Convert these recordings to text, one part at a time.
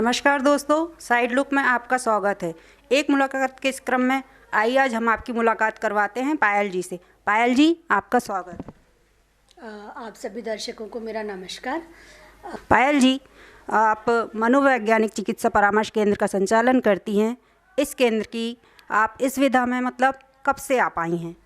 नमस्कार दोस्तों, side look में आपका स्वागत है। एक मुलाकात के इस क्रम में आइए आज हम आपकी मुलाकात करवाते हैं पायल जी से। पायल जी, आपका स्वागत है। आप सभी दर्शकों को मेरा नमस्कार। पायल जी, आप मनोवैज्ञानिक चिकित्सा परामर्श केंद्र का संचालन करती हैं। इस केंद्र की आप इस विधा में मतलब कब से आप आई हैं?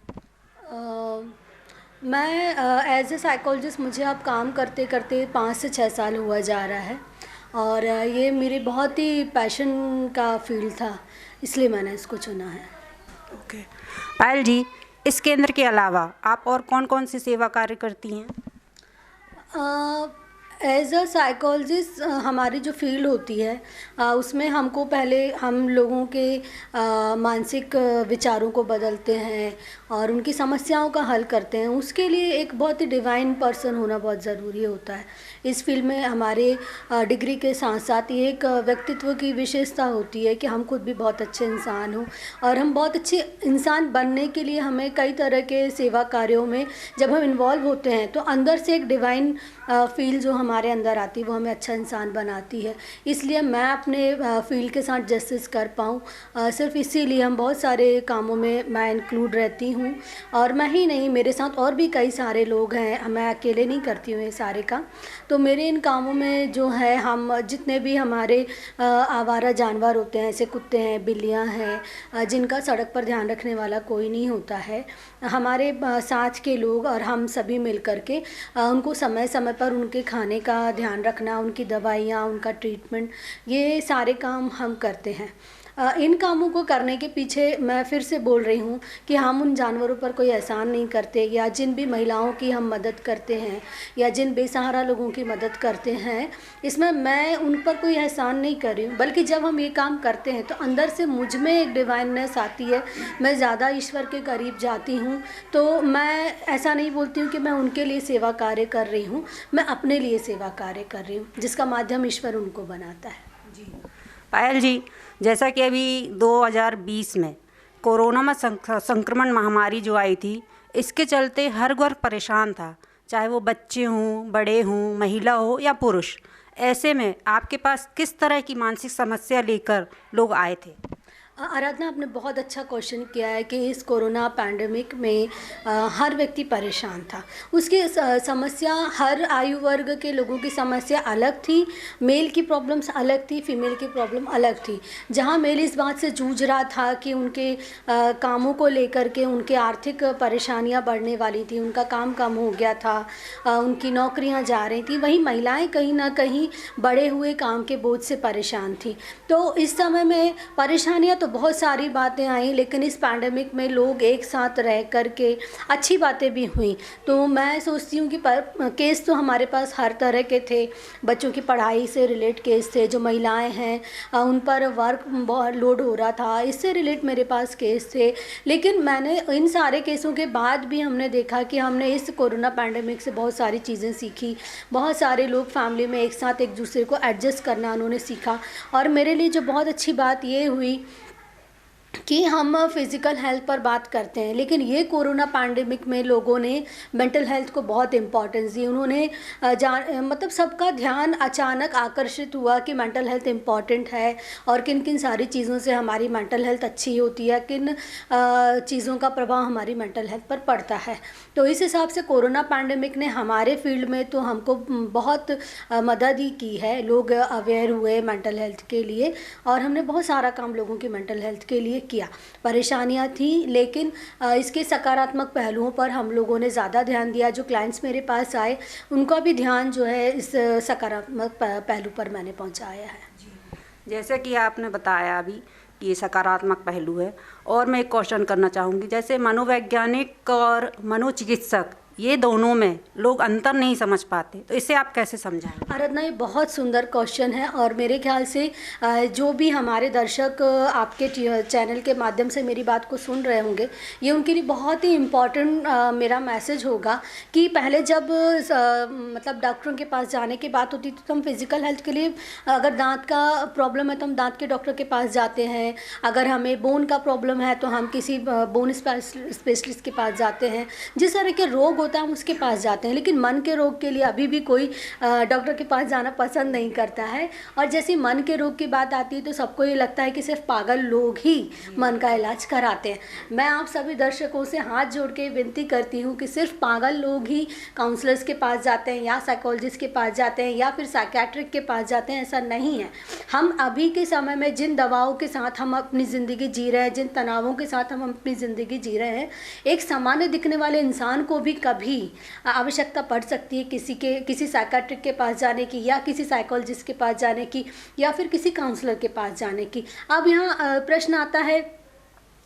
मैं एज ए साइकोलॉजिस्ट मुझे अब काम करते करते 5 से 6 साल हुआ जा रहा है और ये मेरी बहुत ही पैशन का फील्ड था, इसलिए मैंने इसको चुना है। ओके पायल जी, इस केंद्र के अलावा आप और कौन कौन सी सेवा कार्य करती हैं? एज अ साइकोलॉजिस्ट हमारी जो फील्ड होती है उसमें हमको पहले हम लोगों के मानसिक विचारों को बदलते हैं और उनकी समस्याओं का हल करते हैं। उसके लिए एक बहुत ही डिवाइन पर्सन होना बहुत ज़रूरी होता है। इस फील्ड में हमारे डिग्री के साथ साथ ये एक व्यक्तित्व की विशेषता होती है कि हम खुद भी बहुत अच्छे इंसान हों और हम बहुत अच्छे इंसान बनने के लिए हमें कई तरह के सेवा कार्यों में जब हम इन्वॉल्व होते हैं तो अंदर से एक डिवाइन फील जो हमारे अंदर आती है वो हमें अच्छा इंसान बनाती है। इसलिए मैं अपने फील्ड के साथ जस्टिस कर पाऊँ, सिर्फ इसीलिए हम बहुत सारे कामों में मैं इंक्लूड रहती हूँ। और मैं ही नहीं, मेरे साथ और भी कई सारे लोग हैं, मैं अकेले नहीं करती हूँ ये सारे काम। तो मेरे इन कामों में जो है हम जितने भी हमारे आवारा जानवर होते हैं, ऐसे कुत्ते हैं, बिल्लियाँ हैं जिनका सड़क पर ध्यान रखने वाला कोई नहीं होता है, हमारे साथ के लोग और हम सभी मिल कर के उनको समय समय पर उनके खाने का ध्यान रखना, उनकी दवाइयाँ, उनका ट्रीटमेंट, ये सारे काम हम करते हैं। इन कामों को करने के पीछे मैं फिर से बोल रही हूँ कि हम उन जानवरों पर कोई एहसान नहीं करते, या जिन भी महिलाओं की हम मदद करते हैं या जिन बेसहारा लोगों की मदद करते हैं, इसमें मैं उन पर कोई एहसान नहीं कर रही हूँ, बल्कि जब हम ये काम करते हैं तो अंदर से मुझ में एक डिवाइननेस आती है, मैं ज़्यादा ईश्वर के करीब जाती हूँ। तो मैं ऐसा नहीं बोलती हूँ कि मैं उनके लिए सेवा कार्य कर रही हूँ, मैं अपने लिए सेवा कार्य कर रही हूँ, जिसका माध्यम ईश्वर उनको बनाता है। जी पायल जी, जैसा कि अभी 2020 में कोरोना में संक्रमण महामारी जो आई थी, इसके चलते हर वर्ग परेशान था, चाहे वो बच्चे हों, बड़े हों, महिला हो या पुरुष। ऐसे में आपके पास किस तरह की मानसिक समस्या लेकर लोग आए थे? आराधना, आपने बहुत अच्छा क्वेश्चन किया है कि इस कोरोना पैंडमिक में हर व्यक्ति परेशान था। उसकी समस्या, हर आयु वर्ग के लोगों की समस्या अलग थी। मेल की प्रॉब्लम्स अलग थी, फीमेल की प्रॉब्लम अलग थी। जहां मेल इस बात से जूझ रहा था कि उनके कामों को लेकर के उनके आर्थिक परेशानियां बढ़ने वाली थी, उनका काम कम हो गया था, उनकी नौकरियां जा रही थी, वहीं महिलाएं कहीं ना कहीं बढ़े हुए काम के बोझ से परेशान थी। तो इस समय में परेशानियाँ तो बहुत सारी बातें आई, लेकिन इस पैंडेमिक में लोग एक साथ रह कर के अच्छी बातें भी हुई। तो मैं सोचती हूँ कि केस तो हमारे पास हर तरह के थे। बच्चों की पढ़ाई से रिलेट केस थे, जो महिलाएं हैं उन पर वर्क बहुत लोड हो रहा था, इससे रिलेट मेरे पास केस थे। लेकिन मैंने इन सारे केसों के बाद भी हमने देखा कि हमने इस कोरोना पैंडेमिक से बहुत सारी चीज़ें सीखी। बहुत सारे लोग फैमिली में एक साथ एक दूसरे को एडजस्ट करना उन्होंने सीखा। और मेरे लिए जो बहुत अच्छी बात ये हुई कि हम फिज़िकल हेल्थ पर बात करते हैं, लेकिन ये कोरोना पैंडेमिक में लोगों ने मेंटल हेल्थ को बहुत इम्पोर्टेंस दी। उन्होंने मतलब सबका ध्यान अचानक आकर्षित हुआ कि मेंटल हेल्थ इम्पॉर्टेंट है और किन किन सारी चीज़ों से हमारी मेंटल हेल्थ अच्छी होती है, किन चीज़ों का प्रभाव हमारी मेंटल हेल्थ पर पड़ता है। तो इस हिसाब से कोरोना पैंडेमिक ने हमारे फील्ड में तो हमको बहुत मदद ही की है। लोग अवेयर हुए मेंटल हेल्थ के लिए और हमने बहुत सारा काम लोगों की मेंटल हेल्थ के लिए किया। परेशानियां थी, लेकिन इसके सकारात्मक पहलुओं पर हम लोगों ने ज़्यादा ध्यान दिया। जो क्लाइंट्स मेरे पास आए उनका भी ध्यान जो है इस सकारात्मक पहलू पर मैंने पहुंचाया है। जैसे कि आपने बताया अभी कि ये सकारात्मक पहलू है, और मैं एक क्वेश्चन करना चाहूँगी। जैसे मनोवैज्ञानिक और मनोचिकित्सक, ये दोनों में लोग अंतर नहीं समझ पाते, तो इसे आप कैसे समझाएंगे? आराधना, ये बहुत सुंदर क्वेश्चन है और मेरे ख्याल से जो भी हमारे दर्शक आपके चैनल के माध्यम से मेरी बात को सुन रहे होंगे, ये उनके लिए बहुत ही इम्पॉर्टेंट मेरा मैसेज होगा कि पहले जब मतलब डॉक्टरों के पास जाने की बात होती थी तो हम फिज़िकल हेल्थ के लिए, अगर दांत का प्रॉब्लम है तो हम दांत के डॉक्टर के पास जाते हैं, अगर हमें बोन का प्रॉब्लम है तो हम किसी बोन स्पेशलिस्ट के पास जाते हैं। जिस तरह के रोग होता है हम उसके पास जाते हैं, लेकिन मन के रोग के लिए अभी भी कोई डॉक्टर के पास जाना पसंद नहीं करता है। और जैसे मन के रोग की बात आती है तो सबको ये लगता है कि सिर्फ पागल लोग ही मन का इलाज कराते हैं। मैं आप सभी दर्शकों से हाथ जोड़ के विनती करती हूँ कि सिर्फ पागल लोग ही काउंसलर्स के पास जाते हैं या साइकोलॉजिस्ट के पास जाते हैं या फिर साइकेट्रिक के पास जाते हैं, ऐसा नहीं है। हम अभी के समय में जिन दवाओं के साथ हम अपनी ज़िंदगी जी रहे हैं, जिन तनावों के साथ हम अपनी ज़िंदगी जी रहे हैं, एक सामान्य दिखने वाले इंसान को भी कभी आवश्यकता पड़ सकती है किसी साइकेट्रिक के पास जाने की या किसी साइकोलॉजिस्ट के पास जाने की या फिर किसी काउंसलर के पास जाने की। अब यहाँ प्रश्न आता है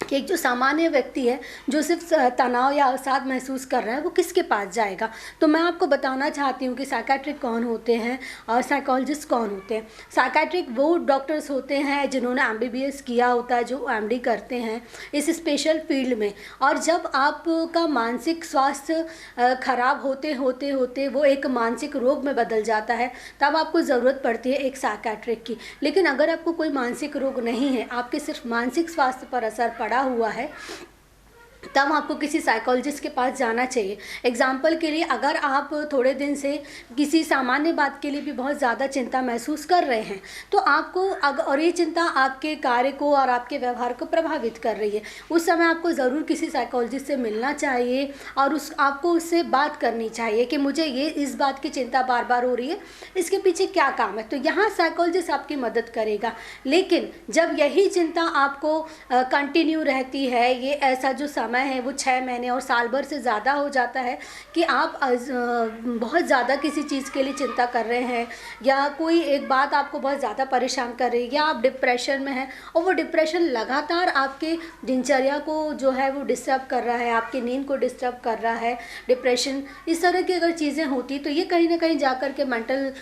कि एक जो सामान्य व्यक्ति है जो सिर्फ तनाव या अवसाद महसूस कर रहा है वो किसके पास जाएगा। तो मैं आपको बताना चाहती हूँ कि साइकेट्रिक कौन होते हैं और साइकोलॉजिस्ट कौन होते हैं। साइकेट्रिक वो डॉक्टर्स होते हैं जिन्होंने MBBS किया होता है, जो MD करते हैं इस स्पेशल फील्ड में। और जब आपका मानसिक स्वास्थ्य खराब होते होते होते वो एक मानसिक रोग में बदल जाता है, तब आपको ज़रूरत पड़ती है एक साइकेट्रिक की। लेकिन अगर आपको कोई मानसिक रोग नहीं है, आपके सिर्फ मानसिक स्वास्थ्य पर असर पड़ा हुआ है, तब आपको किसी साइकोलॉजिस्ट के पास जाना चाहिए। एग्जाम्पल के लिए, अगर आप थोड़े दिन से किसी सामान्य बात के लिए भी बहुत ज़्यादा चिंता महसूस कर रहे हैं तो आपको और ये चिंता आपके कार्य को और आपके व्यवहार को प्रभावित कर रही है, उस समय आपको ज़रूर किसी साइकोलॉजिस्ट से मिलना चाहिए और आपको उससे बात करनी चाहिए कि मुझे ये इस बात की चिंता बार बार हो रही है, इसके पीछे क्या काम है। तो यहाँ साइकोलॉजिस्ट आपकी मदद करेगा। लेकिन जब यही चिंता आपको कंटिन्यू रहती है, ये ऐसा जो समय है वो 6 महीने और साल भर से ज़्यादा हो जाता है कि आप बहुत ज़्यादा किसी चीज़ के लिए चिंता कर रहे हैं या कोई एक बात आपको बहुत ज़्यादा परेशान कर रही है या आप डिप्रेशन में हैं और वो डिप्रेशन लगातार आपके दिनचर्या को जो है वो डिस्टर्ब कर रहा है, आपकी नींद को डिस्टर्ब कर रहा है, डिप्रेशन, इस तरह की अगर चीज़ें होती तो ये कहीं ना कहीं जाकर के मेंटल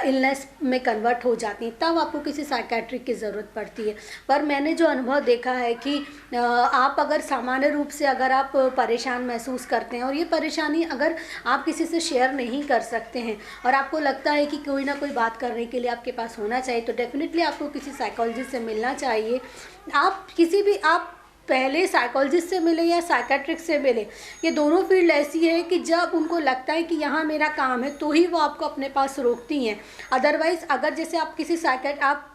इलनेस में कन्वर्ट हो जाती हैं, तब आपको किसी साइकेट्रिक की ज़रूरत पड़ती है। पर मैंने जो अनुभव देखा है कि आप अगर सामान्य रूप से अगर आप परेशान महसूस करते हैं और ये परेशानी अगर आप किसी से शेयर नहीं कर सकते हैं और आपको लगता है कि कोई ना कोई बात करने के लिए आपके पास होना चाहिए, तो डेफिनेटली आपको किसी साइकोलॉजिस्ट से मिलना चाहिए। आप पहले साइकोलॉजिस्ट से मिले या साइकेट्रिक से मिले, ये दोनों फील्ड ऐसी है कि जब उनको लगता है कि यहाँ मेरा काम है तो ही वो आपको अपने पास रोकती हैं। अदरवाइज़ अगर जैसे आप किसी आप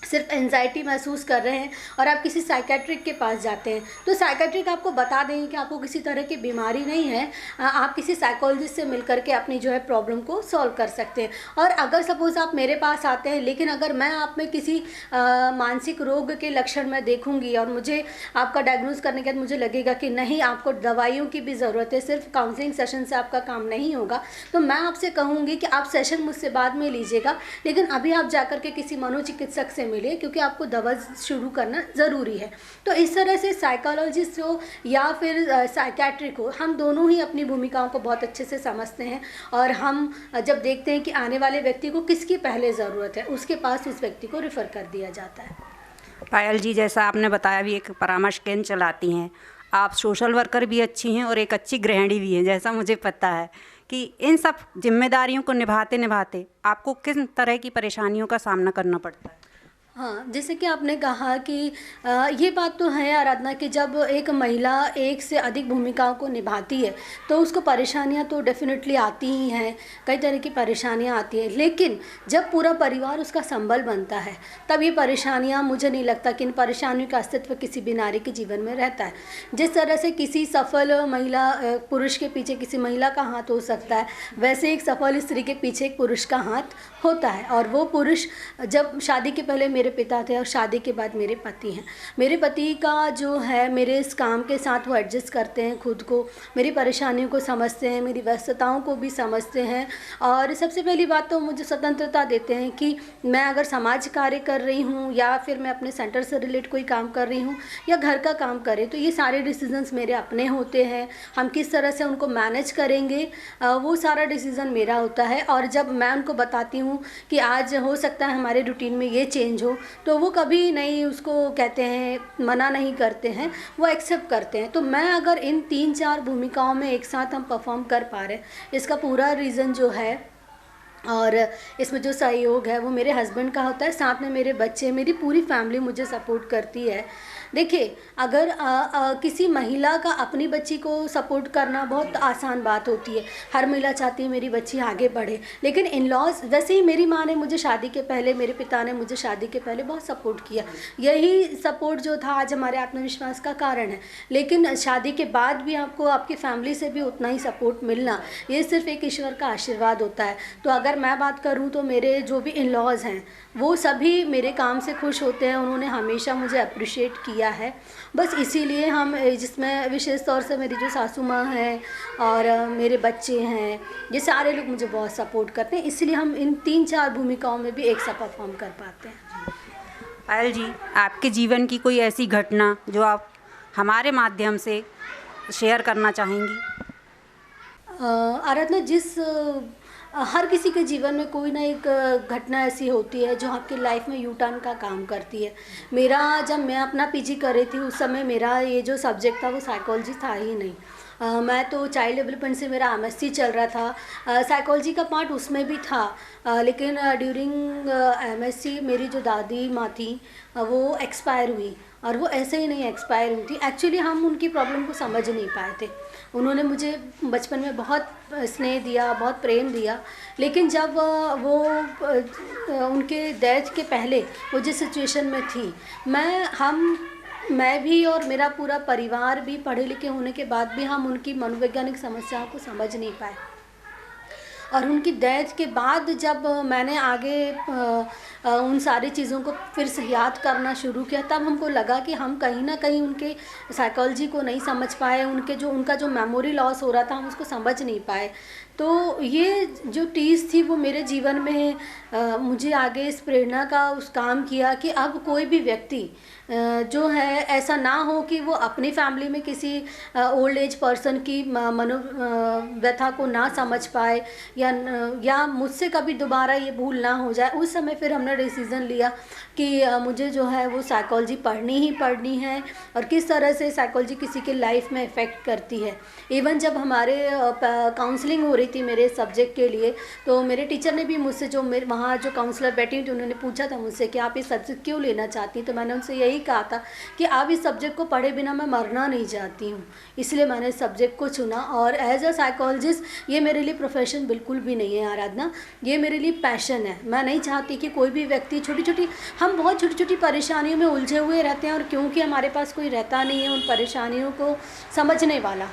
सिर्फ एंजाइटी महसूस कर रहे हैं और आप किसी साइकेट्रिक के पास जाते हैं तो साइकेट्रिक आपको बता देंगे कि आपको किसी तरह की बीमारी नहीं है, आप किसी साइकोलॉजिस्ट से मिल करके अपनी जो है प्रॉब्लम को सॉल्व कर सकते हैं। और अगर सपोज़ आप मेरे पास आते हैं, लेकिन अगर मैं आप में किसी मानसिक रोग के लक्षण में देखूंगी और मुझे आपका डायग्नोज करने के बाद मुझे लगेगा कि नहीं, आपको दवाइयों की भी ज़रूरत है, सिर्फ काउंसलिंग सेशन से आपका काम नहीं होगा, तो मैं आपसे कहूँगी कि आप सेशन मुझसे बाद में लीजिएगा, लेकिन अभी आप जाकर के किसी मनोचिकित्सक से मिले क्योंकि आपको दवा शुरू करना ज़रूरी है। तो इस तरह से साइकोलॉजिस्ट हो या फिर साइकेट्रिक हो, हम दोनों ही अपनी भूमिकाओं को बहुत अच्छे से समझते हैं और हम जब देखते हैं कि आने वाले व्यक्ति को किसकी पहले ज़रूरत है, उसके पास उस व्यक्ति को रेफ़र कर दिया जाता है। पायल जी, जैसा आपने बताया भी एक परामर्श केंद्र चलाती हैं, आप सोशल वर्कर भी अच्छी हैं और एक अच्छी गृहिणी भी हैं, जैसा मुझे पता है कि इन सब जिम्मेदारियों को निभाते निभाते आपको किस तरह की परेशानियों का सामना करना पड़ता है। हाँ, जैसे कि आपने कहा कि ये बात तो है आराधना कि जब एक महिला एक से अधिक भूमिकाओं को निभाती है तो उसको परेशानियाँ तो डेफिनेटली आती ही हैं, कई तरह की परेशानियाँ आती हैं, लेकिन जब पूरा परिवार उसका संबल बनता है तब ये परेशानियाँ, मुझे नहीं लगता कि इन परेशानियों का अस्तित्व किसी भी नारी के जीवन में रहता है। जिस तरह से किसी सफल महिला पुरुष के पीछे किसी महिला का हाथ हो सकता है, वैसे एक सफल स्त्री के पीछे एक पुरुष का हाथ होता है। और वो पुरुष जब शादी के पहले मेरे पिता थे और शादी के बाद मेरे पति हैं। मेरे पति का जो है मेरे इस काम के साथ वो एडजस्ट करते हैं खुद को, मेरी परेशानियों को समझते हैं, मेरी व्यस्तताओं को भी समझते हैं और सबसे पहली बात तो मुझे स्वतंत्रता देते हैं कि मैं अगर समाज कार्य कर रही हूँ या फिर मैं अपने सेंटर से रिलेट कोई काम कर रही हूँ या घर का काम करें तो ये सारे डिसीजंस मेरे अपने होते हैं। हम किस तरह से उनको मैनेज करेंगे वो सारा डिसीज़न मेरा होता है। और जब मैं उनको बताती हूँ कि आज हो सकता है हमारे रूटीन में ये चेंज हो, तो वो कभी नहीं उसको कहते हैं, मना नहीं करते हैं, वो एक्सेप्ट करते हैं। तो मैं अगर इन 3-4 भूमिकाओं में एक साथ हम परफॉर्म कर पा रहे हैं, इसका पूरा रीज़न जो है और इसमें जो सहयोग है वो मेरे हस्बैंड का होता है, साथ में मेरे बच्चे, मेरी पूरी फैमिली मुझे सपोर्ट करती है। देखिए, अगर किसी महिला का अपनी बच्ची को सपोर्ट करना बहुत आसान बात होती है। हर महिला चाहती है मेरी बच्ची आगे बढ़े, लेकिन इन लॉज, वैसे ही मेरी माँ ने मुझे शादी के पहले, मेरे पिता ने मुझे शादी के पहले बहुत सपोर्ट किया। यही सपोर्ट जो था आज हमारे आत्मविश्वास का कारण है। लेकिन शादी के बाद भी आपको आपकी फैमिली से भी उतना ही सपोर्ट मिलना, ये सिर्फ एक ईश्वर का आशीर्वाद होता है। तो अगर मैं बात करूँ तो मेरे जो भी इन लॉज हैं वो सभी मेरे काम से खुश होते हैं। उन्होंने हमेशा मुझे अप्रिशिएट किया है। बस इसीलिए हम, जिसमें विशेष तौर से मेरी जो सासू माँ हैं और मेरे बच्चे हैं, ये सारे लोग मुझे बहुत सपोर्ट करते हैं। इसलिए हम इन 3-4 भूमिकाओं में भी एक सा परफॉर्म कर पाते हैं। पायल जी, आपके जीवन की कोई ऐसी घटना जो आप हमारे माध्यम से शेयर करना चाहेंगी? आराधना, हर किसी के जीवन में कोई ना एक घटना ऐसी होती है जो आपकी लाइफ में यू टर्न का काम करती है। जब मैं अपना पीजी कर रही थी उस समय मेरा ये जो सब्जेक्ट था वो साइकोलॉजी था ही नहीं। मैं तो चाइल्ड डेवलपमेंट से मेरा एमएससी चल रहा था। साइकोलॉजी का पार्ट उसमें भी था, लेकिन ड्यूरिंग एमएससी मेरी जो दादी माँ थी वो एक्सपायर हुई, और वो ऐसे ही नहीं एक्सपायर हुई थी। एक्चुअली हम उनकी प्रॉब्लम को समझ नहीं पाए थे। उन्होंने मुझे बचपन में बहुत स्नेह दिया, बहुत प्रेम दिया, लेकिन जब वो उनके डेथ के पहले वो जिस सिचुएशन में थी, मैं भी और मेरा पूरा परिवार भी पढ़े लिखे होने के बाद भी हम उनकी मनोवैज्ञानिक समस्याओं को समझ नहीं पाए। और उनकी डेथ के बाद जब मैंने आगे उन सारी चीज़ों को फिर से याद करना शुरू किया, तब हमको लगा कि हम कहीं ना कहीं उनके साइकोलॉजी को नहीं समझ पाए। उनका जो मेमोरी लॉस हो रहा था हम उसको समझ नहीं पाए। तो ये जो चीज़ थी वो मेरे जीवन में मुझे आगे इस प्रेरणा का उस काम किया कि अब कोई भी व्यक्ति जो है ऐसा ना हो कि वो अपनी फैमिली में किसी ओल्ड एज पर्सन की व्यथा को ना समझ पाए, या मुझसे कभी दोबारा ये भूल ना हो जाए। उस समय फिर हमने डिसीज़न लिया कि मुझे जो है वो साइकोलॉजी पढ़नी ही पढ़नी है, और किस तरह से साइकोलॉजी किसी के लाइफ में इफ़ेक्ट करती है। इवन जब हमारे काउंसलिंग हो रही थी मेरे सब्जेक्ट के लिए, तो मेरे टीचर ने भी मुझसे, वहाँ जो काउंसलर बैठी हुई थी, उन्होंने पूछा था मुझसे कि आप इस सब्जेक्ट क्यों लेना चाहती हैं। तो मैंने उनसे यही कहा था कि आप इस सब्जेक्ट को पढ़े बिना मैं मरना नहीं चाहती हूँ, इसलिए मैंने इस सब्जेक्ट को चुना। और एज अ साइकोलॉजिस्ट ये मेरे लिए प्रोफेशन बिल्कुल भी नहीं है आराधना, ये मेरे लिए पैशन है। मैं नहीं चाहती कि कोई भी व्यक्ति हम बहुत छोटी छोटी परेशानियों में उलझे हुए रहते हैं, और क्योंकि हमारे पास कोई रहता नहीं है उन परेशानियों को समझने वाला,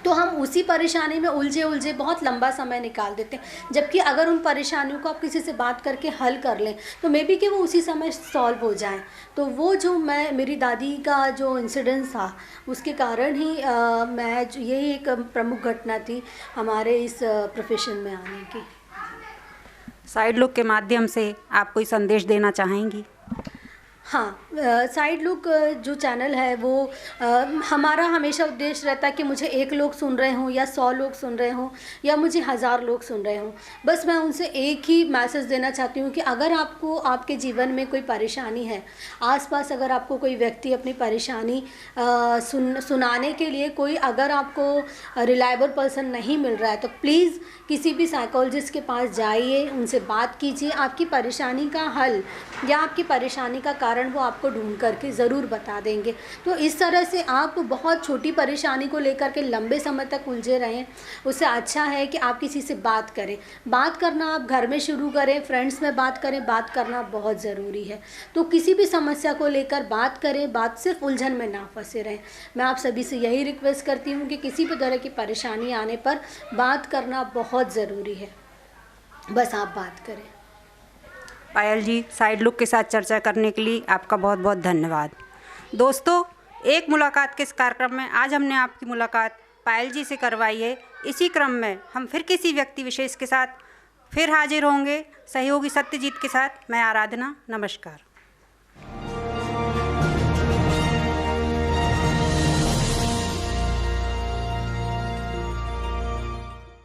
तो हम उसी परेशानी में उलझे बहुत लंबा समय निकाल देते हैं। जबकि अगर उन परेशानियों को आप किसी से बात करके हल कर लें तो मे बी कि वो उसी समय सॉल्व हो जाएं। तो वो जो मेरी दादी का जो इंसिडेंस था उसके कारण ही यही एक प्रमुख घटना थी हमारे इस प्रोफेशन में आने की। साइड लुक के माध्यम से आप कोई संदेश देना चाहेंगी? हाँ, साइड लुक जो चैनल है वो हमारा हमेशा उद्देश्य रहता है कि मुझे 1 लोग सुन रहे हों या 100 लोग सुन रहे हों या मुझे 1000 लोग सुन रहे हों। बस मैं उनसे एक ही मैसेज देना चाहती हूँ कि अगर आपको आपके जीवन में कोई परेशानी है, आसपास अगर आपको कोई व्यक्ति अपनी परेशानी सुनाने के लिए कोई अगर आपको रिलायबल पर्सन नहीं मिल रहा है, तो प्लीज़ किसी भी साइकोलॉजिस्ट के पास जाइए, उनसे बात कीजिए। आपकी परेशानी का हल या आपकी परेशानी का कारण वो आपको ढूंढ करके ज़रूर बता देंगे। तो इस तरह से आप बहुत छोटी परेशानी को लेकर के लंबे समय तक उलझे रहें, उससे अच्छा है कि आप किसी से बात करें। बात करना आप घर में शुरू करें, फ्रेंड्स में बात करें, बात करना बहुत ज़रूरी है। तो किसी भी समस्या को लेकर बात करें, बात सिर्फ उलझन में ना फंसे रहें। मैं आप सभी से यही रिक्वेस्ट करती हूँ कि किसी भी तरह की परेशानी आने पर बात करना बहुत ज़रूरी है। बस आप बात करें। पायल जी, साइड लुक के साथ चर्चा करने के लिए आपका बहुत बहुत धन्यवाद। दोस्तों, एक मुलाकात के इस कार्यक्रम में आज हमने आपकी मुलाकात पायल जी से करवाई है। इसी क्रम में हम फिर किसी व्यक्ति विशेष के साथ फिर हाजिर होंगे। सहयोगी सत्यजीत के साथ मैं आराधना। नमस्कार।